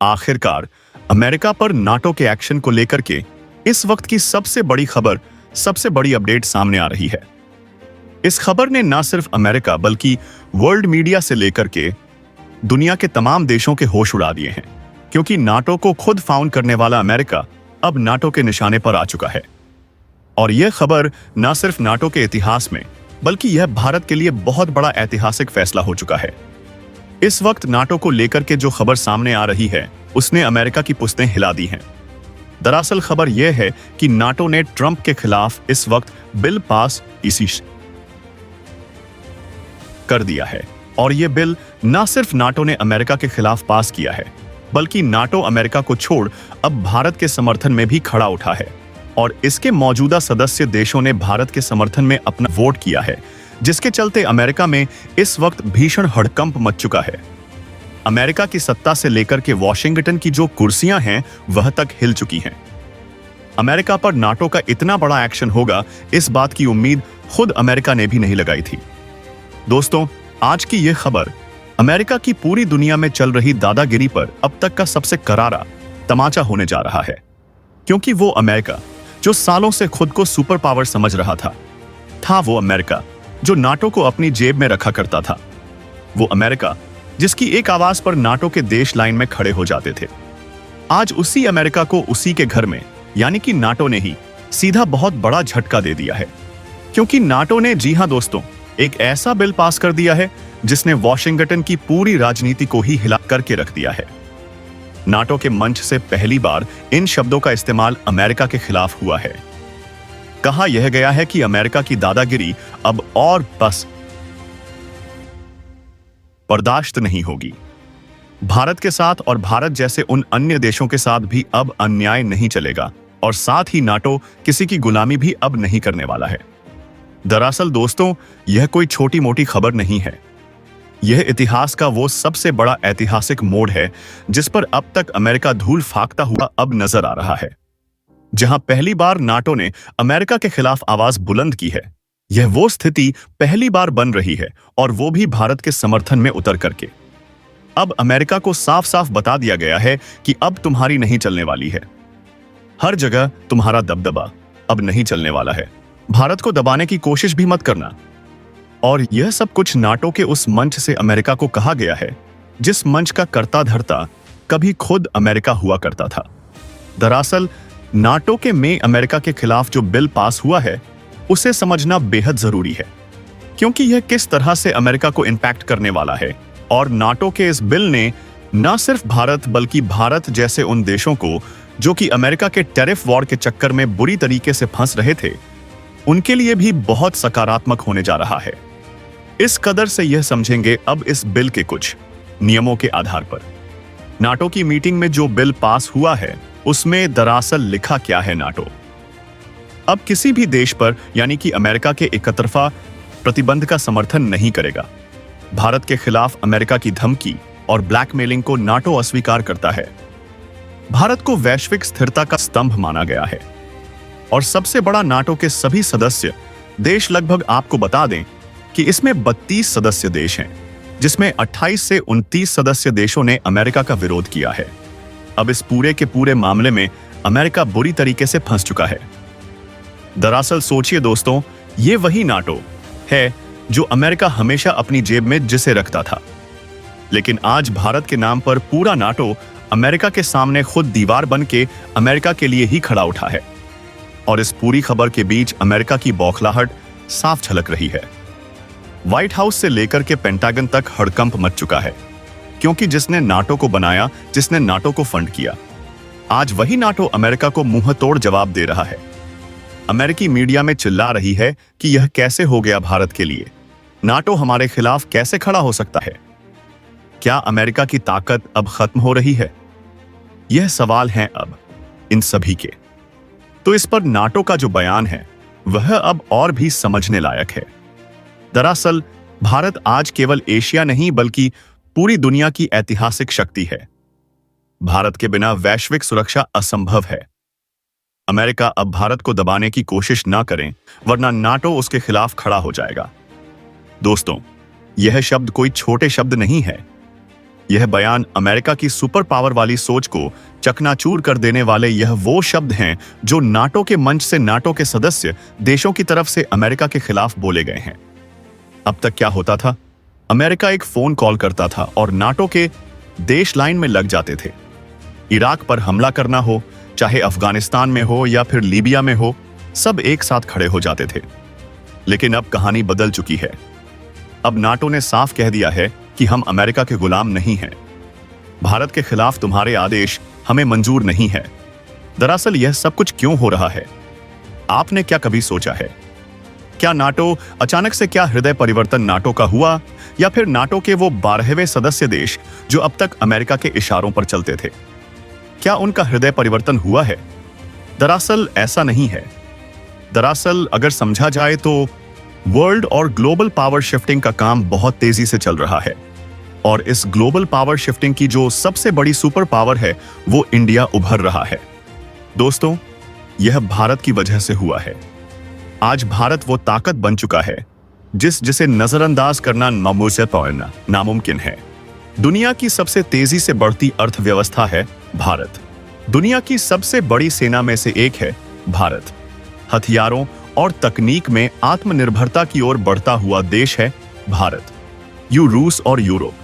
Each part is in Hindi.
आखिरकार अमेरिका पर नाटो के एक्शन को लेकर के इस वक्त की सबसे बड़ी खबर, सबसे बड़ी अपडेट सामने आ रही है। इस खबर ने न सिर्फ अमेरिका बल्कि वर्ल्ड मीडिया से लेकर के दुनिया के तमाम देशों के होश उड़ा दिए हैं, क्योंकि नाटो को खुद फाउंड करने वाला अमेरिका अब नाटो के निशाने पर आ चुका है। और यह खबर न सिर्फ नाटो के इतिहास में बल्कि यह भारत के लिए बहुत बड़ा ऐतिहासिक फैसला हो चुका है। इस वक्त नाटो को लेकर के जो खबर सामने आ रही है उसने अमेरिका की पुश्तें हिला दी हैं। दरअसल खबर यह है कि नाटो ने ट्रंप के खिलाफ इस वक्त बिल पास कर दिया है, और यह बिल न सिर्फ नाटो ने अमेरिका के खिलाफ पास किया है बल्कि नाटो अमेरिका को छोड़ अब भारत के समर्थन में भी खड़ा उठा है, और इसके मौजूदा सदस्य देशों ने भारत के समर्थन में अपना वोट किया है, जिसके चलते अमेरिका में इस वक्त भीषण हड़कंप मच चुका है। अमेरिका की सत्ता से लेकर के वॉशिंगटन की जो कुर्सियां हैं वह तक हिल चुकी हैं। अमेरिका पर नाटो का इतना बड़ा एक्शन होगा, इस बात की उम्मीद खुद अमेरिका ने भी नहीं लगाई थी। दोस्तों, आज की यह खबर अमेरिका की पूरी दुनिया में चल रही दादागिरी पर अब तक का सबसे करारा तमाचा होने जा रहा है, क्योंकि वो अमेरिका जो सालों से खुद को सुपर पावर समझ रहा था वो अमेरिका जो नाटो को अपनी जेब में रखा करता था, वो अमेरिका जिसकी एक आवाज पर नाटो के देश लाइन में खड़े हो जाते थे। आज उसी अमेरिका को उसी के घर में यानी कि नाटो ने ही सीधा बहुत बड़ा झटका दे दिया है, क्योंकि नाटो ने, जी हां दोस्तों, एक ऐसा बिल पास कर दिया है जिसने वॉशिंगटन की पूरी राजनीति को ही हिला करके रख दिया है। नाटो के मंच से पहली बार इन शब्दों का इस्तेमाल अमेरिका के खिलाफ हुआ है। कहा यह गया है कि अमेरिका की दादागिरी अब और बस बर्दाश्त नहीं होगी। भारत के साथ और भारत जैसे उन अन्य देशों के साथ भी अब अन्याय नहीं चलेगा, और साथ ही नाटो किसी की गुलामी भी अब नहीं करने वाला है। दरअसल दोस्तों, यह कोई छोटी मोटी खबर नहीं है। यह इतिहास का वो सबसे बड़ा ऐतिहासिक मोड़ है जिस पर अब तक अमेरिका धूल फाकता हुआ अब नजर आ रहा है। जहां पहली बार नाटो ने अमेरिका के खिलाफ आवाज बुलंद की है, यह वो स्थिति पहली बार बन रही है, और वो भी भारत के समर्थन में उतर करके। अब अमेरिका को साफ साफ बता दिया गया है कि अब तुम्हारी नहीं चलने वाली है। हर जगह तुम्हारा दबदबा अब नहीं चलने वाला है। भारत को दबाने की कोशिश भी मत करना। और यह सब कुछ नाटो के उस मंच से अमेरिका को कहा गया है जिस मंच का कर्ता धर्ता कभी खुद अमेरिका हुआ करता था। दरअसल नाटो के में अमेरिका के खिलाफ जो बिल पास हुआ है उसे समझना बेहद जरूरी है, क्योंकि यह किस तरह से अमेरिका को इंपैक्ट करने वाला है। और नाटो के इस बिल ने न सिर्फ भारत बल्कि भारत जैसे उन देशों को जो कि अमेरिका के टैरिफ वॉर के चक्कर में बुरी तरीके से फंस रहे थे, उनके लिए भी बहुत सकारात्मक होने जा रहा है। इस कदर से यह समझेंगे अब इस बिल के कुछ नियमों के आधार पर। नाटो की मीटिंग में जो बिल पास हुआ है उसमें दरअसल लिखा क्या है। नाटो अब किसी भी देश पर यानी कि अमेरिका के एकतरफा प्रतिबंध का समर्थन नहीं करेगा। भारत के खिलाफ अमेरिका की धमकी और ब्लैकमेलिंग को नाटो अस्वीकार करता है। भारत को वैश्विक स्थिरता का स्तंभ माना गया है, और सबसे बड़ा नाटो के सभी सदस्य देश, लगभग आपको बता दें कि इसमें 32 सदस्य देश हैं, जिसमें 28 से 29 सदस्य देशों ने अमेरिका का विरोध किया है। अब इस पूरे के पूरे मामले में अमेरिका बुरी तरीके से फंस चुका है। दरअसल सोचिए दोस्तों, ये वही नाटो है जो अमेरिका हमेशा अपनी जेब में जिसे रखता था, लेकिन आज भारत के नाम पर पूरा नाटो अमेरिका के सामने खुद दीवार बन के अमेरिका के लिए ही खड़ा उठा है। और इस पूरी खबर के बीच अमेरिका की बौखलाहट साफ झलक रही है। व्हाइट हाउस से लेकर के पेंटागन तक हड़कंप मच चुका है, क्योंकि जिसने नाटो को बनाया, जिसने नाटो को फंड किया, आज वही नाटो अमेरिका को मुंह तोड़ जवाब दे रहा है। अमेरिकी मीडिया में चिल्ला रही है कि यह कैसे हो गया भारत के लिए, नाटो हमारे खिलाफ कैसे खड़ा हो सकता है। क्या अमेरिका की ताकत अब खत्म हो रही है? यह सवाल है अब इन सभी के। तो इस पर नाटो का जो बयान है वह अब और भी समझने लायक है। दरअसल भारत आज केवल एशिया नहीं बल्कि पूरी दुनिया की ऐतिहासिक शक्ति है। भारत के बिना वैश्विक सुरक्षा असंभव है। अमेरिका अब भारत को दबाने की कोशिश ना करें, वरना नाटो उसके खिलाफ खड़ा हो जाएगा। दोस्तों, यह शब्द कोई छोटे शब्द नहीं है। यह बयान अमेरिका की सुपर पावर वाली सोच को चकनाचूर कर देने वाले यह वो शब्द हैं जो नाटो के मंच से नाटो के सदस्य देशों की तरफ से अमेरिका के खिलाफ बोले गए हैं। अब तक क्या होता था? अमेरिका एक फोन कॉल करता था और नाटो के देश लाइन में लग जाते थे। इराक पर हमला करना हो, चाहे अफगानिस्तान में हो या फिर लीबिया में हो, सब एक साथ खड़े हो जाते थे। लेकिन अब कहानी बदल चुकी है। अब नाटो ने साफ कह दिया है कि हम अमेरिका के गुलाम नहीं हैं। भारत के खिलाफ तुम्हारे आदेश हमें मंजूर नहीं है। दरअसल यह सब कुछ क्यों हो रहा है? आपने क्या कभी सोचा है? क्या नाटो अचानक से क्या हृदय परिवर्तन नाटो का हुआ, या फिर नाटो के वो 12वें सदस्य देश जो अब तक अमेरिका के इशारों पर चलते थे, क्या उनका हृदय परिवर्तन हुआ है? दरअसल ऐसा नहीं है। दरअसल अगर समझा जाए तो वर्ल्ड और ग्लोबल पावर शिफ्टिंग का काम बहुत तेजी से चल रहा है, और इस ग्लोबल पावर शिफ्टिंग की जो सबसे बड़ी सुपर पावर है वो इंडिया उभर रहा है। दोस्तों, यह भारत की वजह से हुआ है। आज भारत वो ताकत बन चुका है जिसे नजरअंदाज करना नामुमकिन है। दुनिया की सबसे तेजी से बढ़ती अर्थव्यवस्था है भारत। दुनिया की सबसे बड़ी सेना में से एक है भारत। हथियारों और तकनीक में आत्मनिर्भरता की ओर बढ़ता हुआ देश है भारत। रूस और यूरोप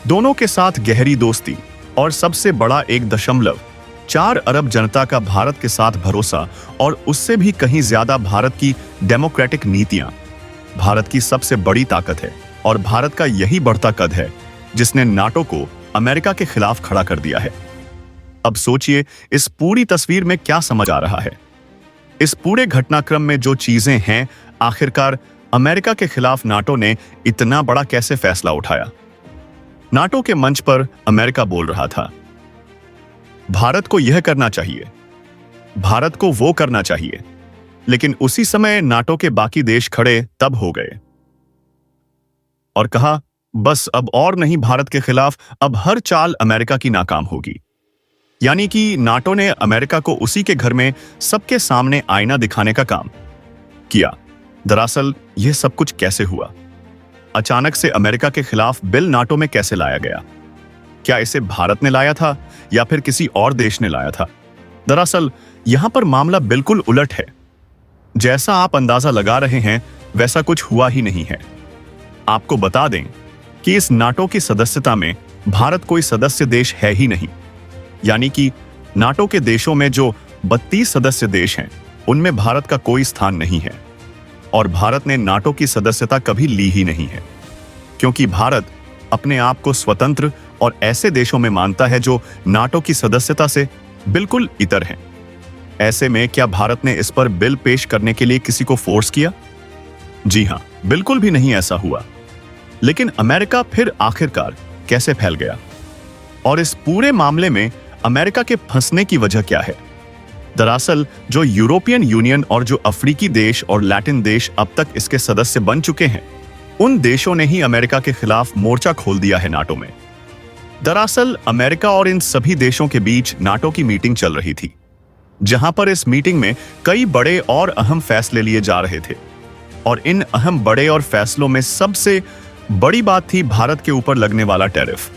दोनों के साथ गहरी दोस्ती और सबसे बड़ा 1.4 अरब जनता का भारत के साथ भरोसा, और उससे भी कहीं ज्यादा भारत की डेमोक्रेटिक नीतियां भारत की सबसे बड़ी ताकत है। और भारत का यही बढ़ता कद है जिसने नाटो को अमेरिका के खिलाफ खड़ा कर दिया है। अब सोचिए, इस पूरी तस्वीर में क्या समझ आ रहा है? इस पूरे घटनाक्रम में जो चीजें हैं, आखिरकार अमेरिका के खिलाफ नाटो ने इतना बड़ा कैसे फैसला उठाया? नाटो के मंच पर अमेरिका बोल रहा था, भारत को यह करना चाहिए, भारत को वो करना चाहिए। लेकिन उसी समय नाटो के बाकी देश खड़े तब हो गए और कहा, बस अब और नहीं भारत के खिलाफ, अब हर चाल अमेरिका की नाकाम होगी। यानी कि नाटो ने अमेरिका को उसी के घर में सबके सामने आईना दिखाने का काम किया। दरअसल यह सब कुछ कैसे हुआ? अचानक से अमेरिका के खिलाफ बिल नाटो में कैसे लाया गया? क्या इसे भारत ने लाया था या फिर किसी और देश ने लाया था? दरअसल यहां पर मामला बिल्कुल उलट है। जैसा आप अंदाजा लगा रहे हैं वैसा कुछ हुआ ही नहीं है। आपको बता दें कि इस नाटो की सदस्यता में भारत कोई सदस्य देश है ही नहीं। यानी कि नाटो के देशों में जो 32 सदस्य देश हैं, उनमें भारत का कोई स्थान नहीं है। और भारत ने नाटो की सदस्यता कभी ली ही नहीं है, क्योंकि भारत अपने आप को स्वतंत्र और ऐसे देशों में मानता है जो नाटो की सदस्यता से बिल्कुल इतर हैं। ऐसे में क्या भारत ने इस पर बिल पेश करने के लिए किसी को फोर्स किया? जी हां, बिल्कुल भी नहीं ऐसा हुआ। लेकिन अमेरिका फिर आखिरकार कैसे फैल गया? और इस पूरे मामले में अमेरिका के फंसने की वजह क्या है? दरअसल जो यूरोपियन यूनियन और जो अफ्रीकी देश और लैटिन देश अब तक इसके सदस्य बन चुके हैं, उन देशों ने ही अमेरिका के खिलाफ मोर्चा खोल दिया है नाटो में। दरअसल अमेरिका और इन सभी देशों के बीच नाटो की मीटिंग चल रही थी, जहां पर इस मीटिंग में कई बड़े और अहम फैसले लिए जा रहे थे। और इन अहम बड़े और फैसलों में सबसे बड़ी बात थी भारत के ऊपर लगने वाला टैरिफ।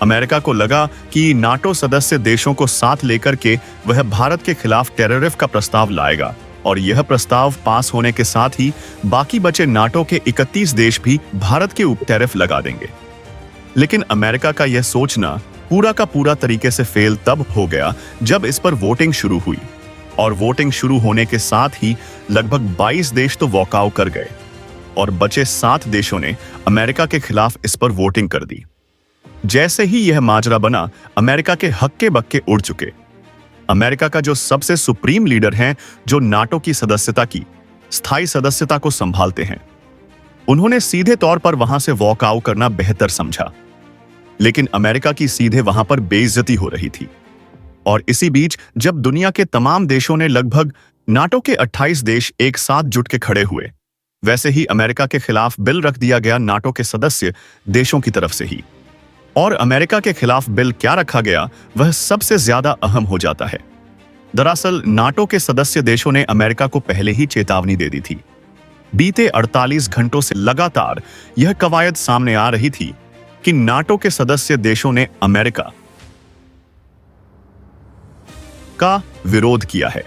अमेरिका को लगा कि नाटो सदस्य देशों को साथ लेकर के वह भारत के खिलाफ टैरिफ का प्रस्ताव लाएगा, और यह प्रस्ताव पास होने के साथ ही बाकी बचे नाटो के 31 देश भी भारत के ऊपर टैरिफ लगा देंगे। लेकिन अमेरिका का यह सोचना पूरा का पूरा तरीके से फेल तब हो गया जब इस पर वोटिंग शुरू हुई, और वोटिंग शुरू होने के साथ ही लगभग 22 देश तो वॉकआउट कर गए, और बचे 7 देशों ने अमेरिका के खिलाफ इस पर वोटिंग कर दी। जैसे ही यह माजरा बना, अमेरिका के हक्के बक्के उड़ चुके। अमेरिका का जो सबसे सुप्रीम लीडर हैं, जो नाटो की सदस्यता की स्थायी सदस्यता को संभालते हैं, उन्होंने सीधे तौर पर वहां से वॉकआउट करना बेहतर समझा। लेकिन अमेरिका की सीधे वहां पर बेइज्जती हो रही थी। और इसी बीच जब दुनिया के तमाम देशों ने, लगभग नाटो के 28 देश एक साथ जुट के खड़े हुए, वैसे ही अमेरिका के खिलाफ बिल रख दिया गया नाटो के सदस्य देशों की तरफ से ही। और अमेरिका के खिलाफ बिल क्या रखा गया, वह सबसे ज्यादा अहम हो जाता है। दरअसल नाटो के सदस्य देशों ने अमेरिका को पहले ही चेतावनी दे दी थी। बीते 48 घंटों से लगातार यह कवायद सामने आ रही थी कि नाटो के सदस्य देशों ने अमेरिका का विरोध किया है।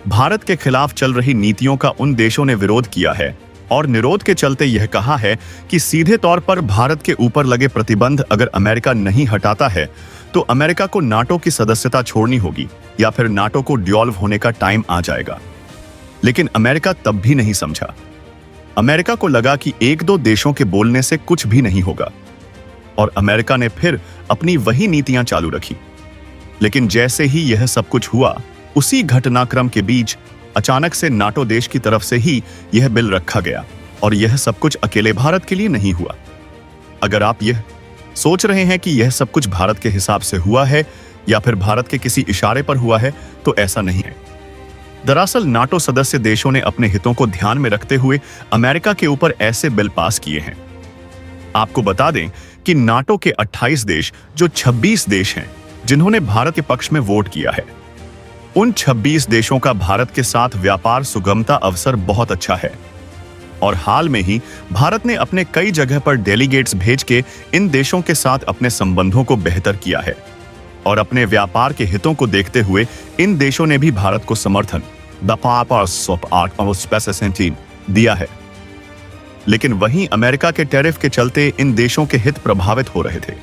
भारत के खिलाफ चल रही नीतियों का उन देशों ने विरोध किया है और निरोध के चलते यह कहा है कि सीधे तौर पर भारत के ऊपर लगे प्रतिबंध अगर अमेरिका नहीं हटाता है तो अमेरिका को नाटो की सदस्यता छोड़नी होगी या फिर नाटो को डिसॉल्व होने का टाइम आ जाएगा। लेकिन अमेरिका तब भी नहीं समझा। अमेरिका को लगा कि एक दो देशों के बोलने से कुछ भी नहीं होगा और अमेरिका ने फिर अपनी वही नीतियां चालू रखी। लेकिन जैसे ही यह सब कुछ हुआ, उसी घटनाक्रम के बीच अचानक से नाटो देश की तरफ से ही यह बिल रखा गया और यह सब कुछ अकेले भारत के लिए नहीं हुआ। अगर आप यह सोच रहे हैं कि यह सब कुछ भारत के हिसाब से हुआ है या फिर भारत के किसी इशारे पर हुआ है, तो ऐसा नहीं है। दरअसल नाटो सदस्य देशों ने अपने हितों को ध्यान में रखते हुए अमेरिका के ऊपर ऐसे बिल पास किए हैं। आपको बता दें कि नाटो के 28 देश जो 26 देश हैं जिन्होंने भारत के पक्ष में वोट किया है, उन 26 देशों का भारत के साथ व्यापार सुगमता अवसर बहुत अच्छा है और हाल में ही भारत ने अपने कई जगह पर डेलीगेट्स भेज के इन देशों के साथ अपने संबंधों को बेहतर किया है और अपने व्यापार के हितों को देखते हुए इन देशों ने भी भारत को समर्थन दिया है। लेकिन वहीं अमेरिका के टैरिफ के चलते इन देशों के हित प्रभावित हो रहे थे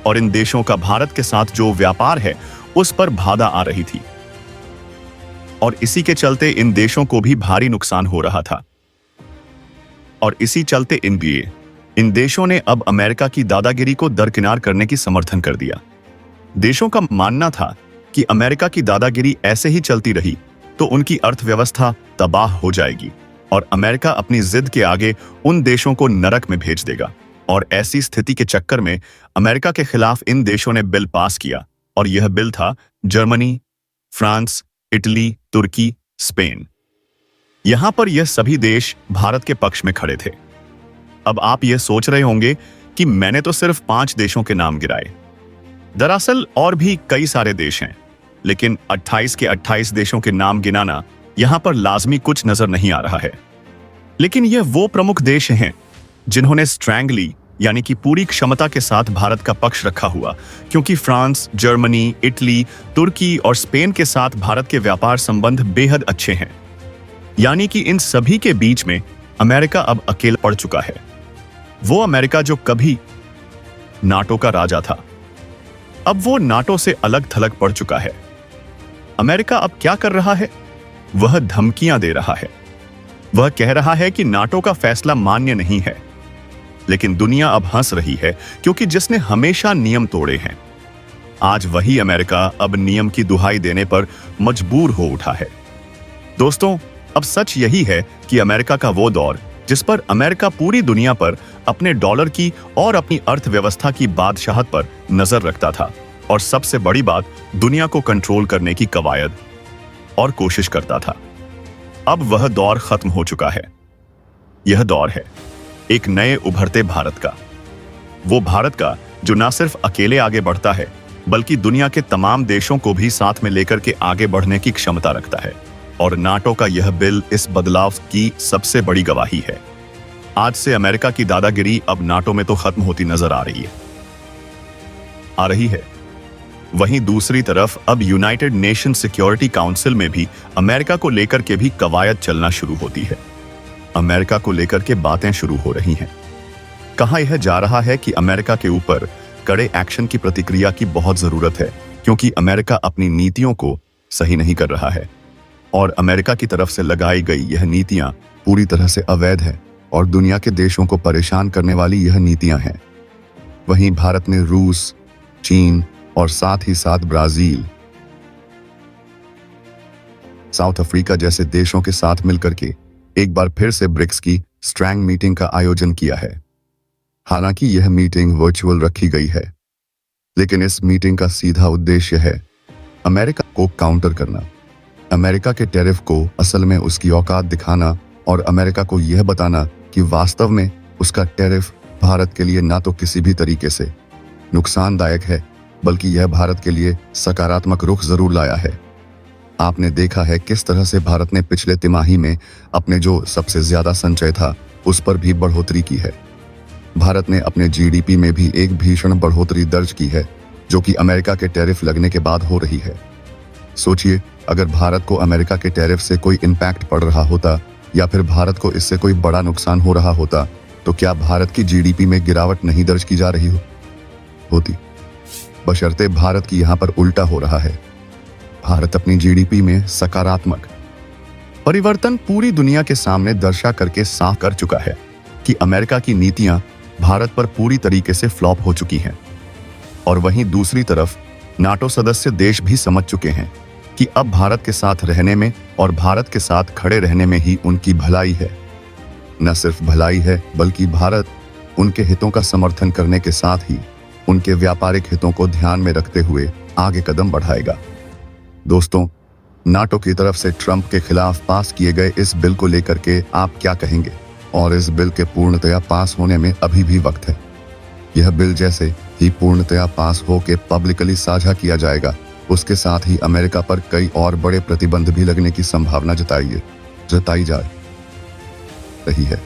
और इन देशों का भारत के साथ जो व्यापार है उस पर बाधा आ रही थी और इसी के चलते इन देशों को भी भारी नुकसान हो रहा था। और इसी चलते इन देशों ने अब अमेरिका की दादागिरी को दरकिनार करने की समर्थन कर दिया। देशों का मानना था कि अमेरिका की दादागिरी ऐसे ही चलती रही तो उनकी अर्थव्यवस्था तबाह हो जाएगी और अमेरिका अपनी जिद के आगे उन देशों को नरक में भेज देगा। और ऐसी स्थिति के चक्कर में अमेरिका के खिलाफ इन देशों ने बिल पास किया और यह बिल था जर्मनी, फ्रांस, इटली, तुर्की, स्पेन। यहां पर यह सभी देश भारत के पक्ष में खड़े थे। अब आप यह सोच रहे होंगे कि मैंने तो सिर्फ 5 देशों के नाम गिराए। दरअसल और भी कई सारे देश हैं, लेकिन 28 के 28 देशों के नाम गिनाना यहां पर लाजमी कुछ नजर नहीं आ रहा है। लेकिन यह वो प्रमुख देश हैं जिन्होंने स्ट्रैंगली यानी कि पूरी क्षमता के साथ भारत का पक्ष रखा हुआ, क्योंकि फ्रांस, जर्मनी, इटली, तुर्की और स्पेन के साथ भारत के व्यापार संबंध बेहद अच्छे हैं। यानी कि इन सभी के बीच में अमेरिका अब अकेला पड़ चुका है। वो अमेरिका जो कभी नाटो का राजा था, अब वो नाटो से अलग थलग पड़ चुका है। अमेरिका अब क्या कर रहा है? वह धमकियां दे रहा है। वह कह रहा है कि नाटो का फैसला मान्य नहीं है। लेकिन दुनिया अब हंस रही है, क्योंकि जिसने हमेशा नियम तोड़े हैं, आज वही अमेरिका अब नियम की दुहाई देने पर मजबूर हो उठा है। दोस्तों, अब सच यही है कि अमेरिका का वो दौर जिस पर अमेरिका पूरी दुनिया पर अपने डॉलर की और अपनी अर्थव्यवस्था की बादशाहत पर नजर रखता था और सबसे बड़ी बात, दुनिया को कंट्रोल करने की कवायद और कोशिश करता था, अब वह दौर खत्म हो चुका है। यह दौर है एक नए उभरते भारत का। वो भारत का जो ना सिर्फ अकेले आगे बढ़ता है, बल्कि दुनिया के तमाम देशों को भी साथ में लेकर के आगे बढ़ने की क्षमता रखता है। और नाटो का यह बिल इस बदलाव की सबसे बड़ी गवाही है। आज से अमेरिका की दादागिरी अब नाटो में तो खत्म होती नजर आ रही है। वहीं दूसरी तरफ अब यूनाइटेड नेशन सिक्योरिटी काउंसिल में भी अमेरिका को लेकर के भी कवायद चलना शुरू होती है। अमेरिका को लेकर के बातें शुरू हो रही हैं। कहा यह जा रहा है कि अमेरिका के ऊपर कड़े एक्शन की प्रतिक्रिया की बहुत जरूरत है, क्योंकि अमेरिका अपनी नीतियों को सही नहीं कर रहा है और अमेरिका की तरफ से लगाई गई यह नीतियां पूरी तरह से अवैध है और दुनिया के देशों को परेशान करने वाली यह नीतियां हैं। वहीं भारत ने रूस, चीन और साथ ही साथ ब्राजील, साउथ अफ्रीका जैसे देशों के साथ मिलकर के एक बार फिर से ब्रिक्स की स्ट्रैंग मीटिंग का आयोजन किया है। हालांकि यह मीटिंग वर्चुअल रखी गई है, लेकिन इस मीटिंग का सीधा उद्देश्य है अमेरिका को काउंटर करना, अमेरिका के टैरिफ को असल में उसकी औकात दिखाना और अमेरिका को यह बताना कि वास्तव में उसका टैरिफ भारत के लिए ना तो किसी भी तरीके से नुकसानदायक है, बल्कि यह भारत के लिए सकारात्मक रुख जरूर लाया है। आपने देखा है किस तरह से भारत ने पिछले तिमाही में अपने जो सबसे ज्यादा संचय था उस पर भी बढ़ोतरी की है। भारत ने अपने जीडीपी में भी एक भीषण बढ़ोतरी दर्ज की है, जो कि अमेरिका के टैरिफ लगने के बाद हो रही है। सोचिए, अगर भारत को अमेरिका के टैरिफ से कोई इम्पैक्ट पड़ रहा होता या फिर भारत को इससे कोई बड़ा नुकसान हो रहा होता, तो क्या भारत की जीडीपी में गिरावट नहीं दर्ज की जा रही होती? बशर्ते भारत की यहां पर उल्टा हो रहा है। भारत अपनी जीडीपी में सकारात्मक परिवर्तन पूरी दुनिया के सामने दर्शा करके साफ कर चुका है कि अमेरिका की नीतियां भारत पर पूरी तरीके से फ्लॉप हो चुकी हैं। और वहीं दूसरी तरफ नाटो सदस्य देश भी समझ चुके हैं कि अब भारत के साथ रहने में और भारत के साथ खड़े रहने में ही उनकी भलाई है। न सिर्फ भलाई है, बल्कि भारत उनके हितों का समर्थन करने के साथ ही उनके व्यापारिक हितों को ध्यान में रखते हुए आगे कदम बढ़ाएगा। दोस्तों, नाटो की तरफ से ट्रंप के खिलाफ पास किए गए इस बिल को लेकर के आप क्या कहेंगे? और इस बिल के पूर्णतया पास होने में अभी भी वक्त है। यह बिल जैसे ही पूर्णतया पास होकर पब्लिकली साझा किया जाएगा, उसके साथ ही अमेरिका पर कई और बड़े प्रतिबंध भी लगने की संभावना जताई जा रही है।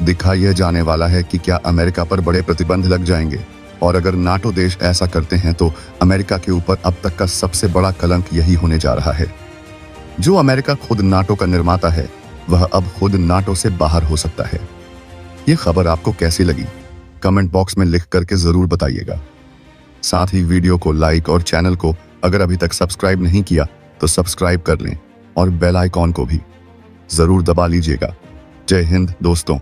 दिखा यह जाने वाला है कि क्या अमेरिका पर बड़े प्रतिबंध लग जाएंगे, और अगर नाटो देश ऐसा करते हैं तो अमेरिका के ऊपर अब तक का सबसे बड़ा कलंक यही होने जा रहा है। जो अमेरिका खुद नाटो का निर्माता है, वह अब खुद नाटो से बाहर हो सकता है। यह खबर आपको कैसी लगी? कमेंट बॉक्स में लिख करके जरूर बताइएगा। साथ ही वीडियो को लाइक और चैनल को अगर अभी तक सब्सक्राइब नहीं किया तो सब्सक्राइब कर लें और बेल आइकॉन को भी जरूर दबा लीजिएगा। जय हिंद दोस्तों।